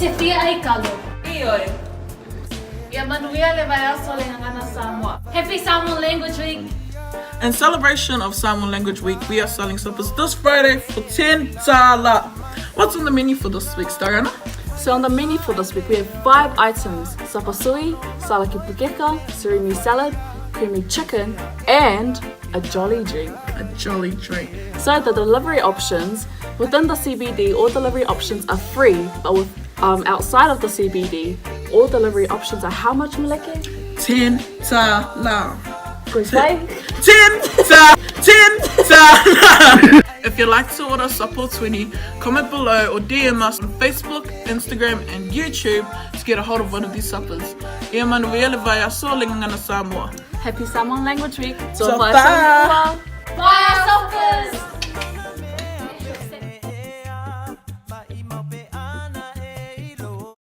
se fia ai kalo. Ioi. Ia manuia le vai aso le ngana Samoa. Happy Samoan Language Week. In celebration of Samoan Language Week, we are selling suppers this Friday for 10 tala. What's on the menu for this week, Stariana? So on the menu for this week, we have 5 items: sapasui, salaki pukeka, surimi salad, creamy chicken, and a jolly drink. A jolly drink. So the delivery options within the CBD, all delivery options are free, but with outside of the CBD, all delivery options are how much, Maleke? 10 tala. Quiz play? 10 tala. If you'd like to order Supper 20, comment below or DM us on Facebook, Instagram, and YouTube to get a hold of one of these suppers. Ia manuia le vai aso le ngana Samoa. Happy Samoan Language Week. Tō tā.